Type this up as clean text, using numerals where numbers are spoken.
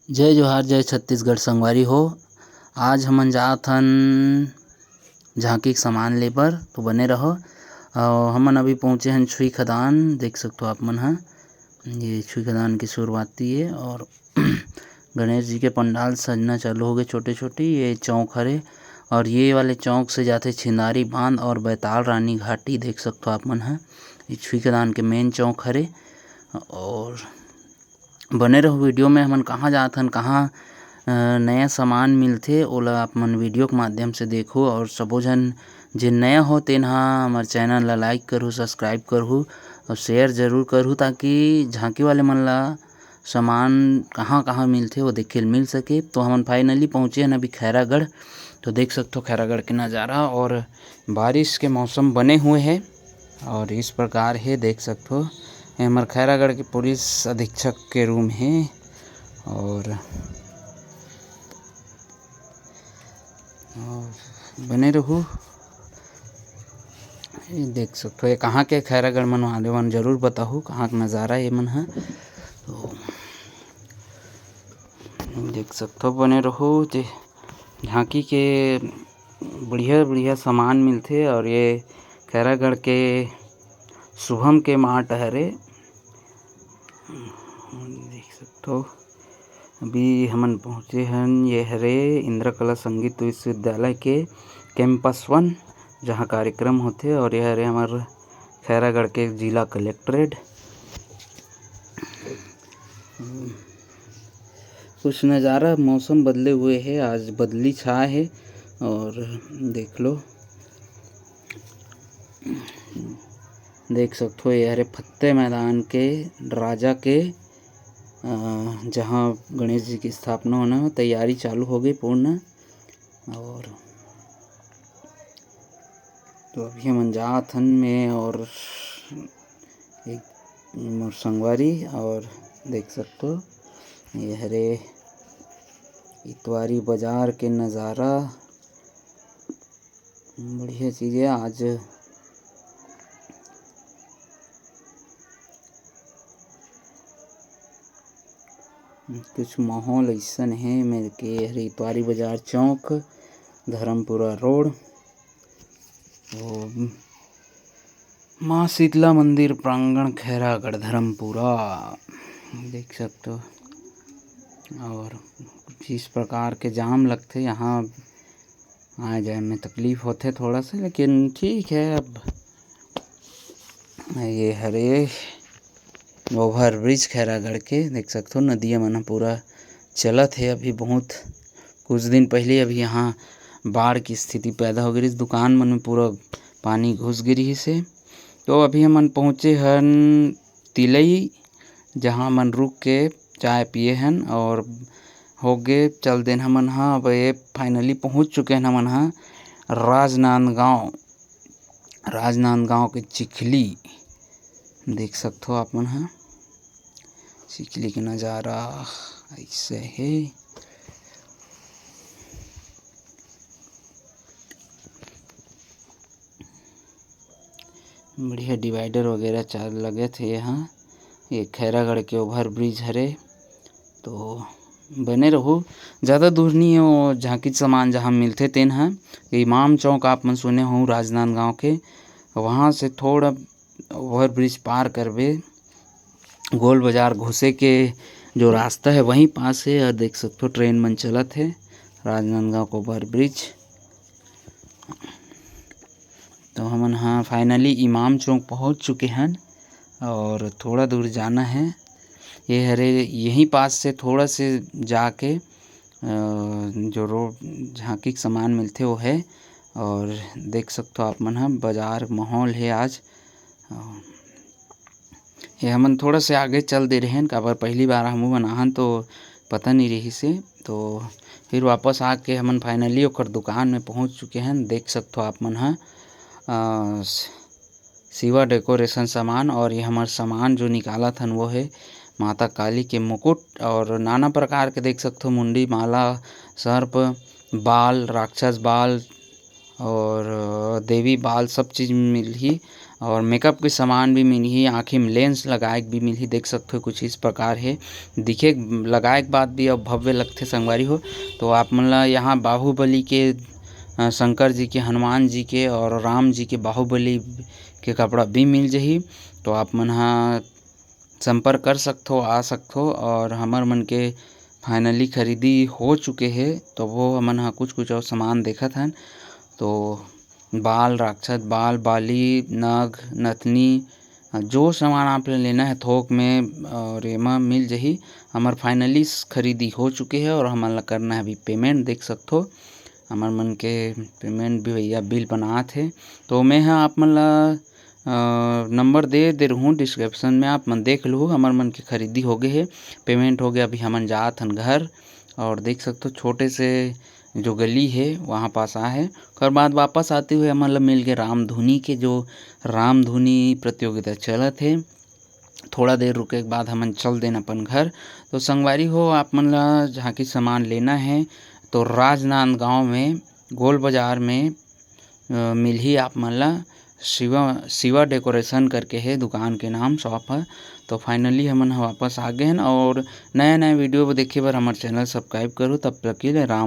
जय जोहार जय छत्तीसगढ़ संगवारी हो। आज हमन जात हन झांकी के सामान ले बर, तो बने रहो। हमन अभी पहुँचे हन छुई खदान। देख सकते हो आप मन ह, ये छुई खदान की शुरुआती है और गणेश जी के पंडाल सजना चालू हो गए छोटे छोटे। ये चौक हरे और ये वाले चौक से जाते छिंदारी बांध और बैताल रानी घाटी। देख सकते हो आप मन ह, ये छुई खदान के मेन चौक हरे। और बने रहो वीडियो में। हमन कहाँ जात हन, कहाँ नया सामान मिलथे ओला आप मन वीडियो के माध्यम से देखो। और सबो झन जे नया हो तेन ह हमर चैनल ला लाइक करहु, सब्सक्राइब करहु और शेयर जरूर करहु, ताकि झांकी वाले मन ला सामान कहाँ कहाँ मिलथे वो देखे ल मिल सके। तो हमन फाइनली पहुँचे हन अभी खैरागढ़। तो देख सकते हो खैरागढ़ के नज़ारा, और बारिश के मौसम बने हुए हैं और इस प्रकार है। देख सकते हो ये हमार खैरागढ़ के पुलिस अधीक्षक के रूम है। और बने रहू। ये देख सकते हो ये कहाँ के खैरागढ़ मन वाले मन जरूर बताहू कहाँ का नज़ारा ये मन है। तो देख सकते हो बने रहो। झांकी के बढ़िया बढ़िया सामान मिलथे और ये खैरागढ़ के शुभम के मार्ट हरे। देख सकते हो अभी हमन पहुँचे हन, ये हरे इंद्रकला संगीत विश्वविद्यालय के कैंपस 1 जहाँ कार्यक्रम होथे। और यह हरे हमार खैरागढ़ के जिला कलेक्ट्रेट। कुछ नज़ारा, मौसम बदले हुए है, आज बदली छाए है। और देख लो, देख सकते हो ये हरे फत्ते मैदान के राजा के जहाँ गणेश जी की स्थापना होना तैयारी चालू हो गई पूर्ण। और तो अभी हम जात हन में और एक मोर संगवारी। और देख सकते हो ये हरे इतवारी बाजार के नज़ारा, बढ़िया चीज़ है। आज कुछ माहौल ऐसा है मेरे के हरे इतवारी बाजार चौक, धर्मपुरा रोड, माँ शीतला मंदिर प्रांगण खैरागढ़ धर्मपुरा। देख सकते हो और कुछ इस प्रकार के जाम लगते यहाँ आए जाए में तकलीफ होते थोड़ा सा, लेकिन ठीक है। अब ये हरे ओवर ब्रिज खैरागढ़ के देख सकते हो, नदिया मन पूरा चलत है अभी। बहुत कुछ दिन पहले अभी यहाँ बाढ़ की स्थिति पैदा हो गई, इस दुकान मन में पूरा पानी घुस गिरी से। तो अभी हमन पहुँचे हन तिलई, जहाँ मन रुक के चाय पिए हन और हो गए चल देन हमन हाँ। अब ये फाइनली पहुँच चुके हैं हमन हाँ राजनांदगांव। राजनांदगांव के चिखली देख सकते हो आप मन हाँ, चिखली के नज़ारा ऐसे है। बढ़िया डिवाइडर वगैरह चार लगे थे यहाँ। ये खैरागढ़ के ओवर ब्रिज हरे। तो बने रहो, ज़्यादा दूर नहीं है वो झांकी सामान जहाँ मिलते तेन है। इमाम चौक आप मन सुने हो राजनांदगांव के, वहाँ से थोड़ा ओवर ब्रिज पार करबे गोल बाजार घुसे के जो रास्ता है वहीं पास है। और देख सकते हो ट्रेन मन चलत है राजनांदगांव को ओवर ब्रिज। तो हमन हाँ फाइनली इमाम चौक पहुँच चुके हैं और थोड़ा दूर जाना है। ये हरे यहीं पास से थोड़ा से जाके जो रोड झांकी के सामान मिलते वो है। और देख सकते हो आप मन हाँ बाजार माहौल है आज। ये हमन थोड़ा से आगे चल दे रहे हैं, काबर पहली बार हम बनाहन तो पता नहीं रही से। तो फिर वापस आके हमन फाइनली ओकर दुकान में पहुंच चुके हैं। देख सकते हो आप मन हाँ शिवा डेकोरेशन सामान। और ये हमार सामान जो निकाला था वो है माता काली के मुकुट और नाना प्रकार के देख सकते हो मुंडी, माला, सर्प, बाल, राक्षस बाल और देवी बाल, सब चीज़ मिल ही। और मेकअप के सामान भी मिलही, आँखी में लेंस लगाए के भी मिलही। देख सकते हो कुछ इस प्रकार है दिखे, लगाए के बाद भी अब भव्य लगथे संगवारी हो। तो आप मन ला यहाँ बाहुबली के शंकर जी के, हनुमान जी के और राम जी के बाहुबली के कपड़ा भी मिल जाही। तो आप मन हा संपर्क कर सकथो, आ सकथो। और हमर मन के फाइनली खरीदी हो चुके हे, तो वो हमन हा कुछ और सामान देखत हन। तो बाल राक्षस, बाल बाली, नग, नथनी, जो सामान आप लेना है थोक में और एमा मिल जाही। हमर फाइनली खरीदी हो चुके है और हमन ला करना है अभी पेमेंट। देख सकथो हमर मन के पेमेंट भी भैया बिल बनात हे। तो मैं हा आप मन ला नंबर दे रहूँ डिस्क्रिप्शन में, आप मन देख लहू। हमर मन के खरीदी हो गए है, पेमेंट हो गया। अभी हमन जात हन घर और देख सकते हो छोटे से जो गली है वहाँ पास आए। ओकर बाद वापस आते हुए हमन ला मिल गए रामधुनी के, जो रामधुनी प्रतियोगिता चलत है। थोड़ा देर रुके के बाद हमन चल देन अपन घर। तो संगवारी हो आप मन ला जहाँ की सामान लेना है तो राजनांदगांव में गोल बाजार में मिलही आप मन ला। शिवा डेकोरेशन करके है दुकान के नाम, शॉप है। तो फाइनली हमन वापस आ गए हैं और नया वीडियो देखे बर हमारे चैनल सब्सक्राइब करो। तब तक के लिए राम।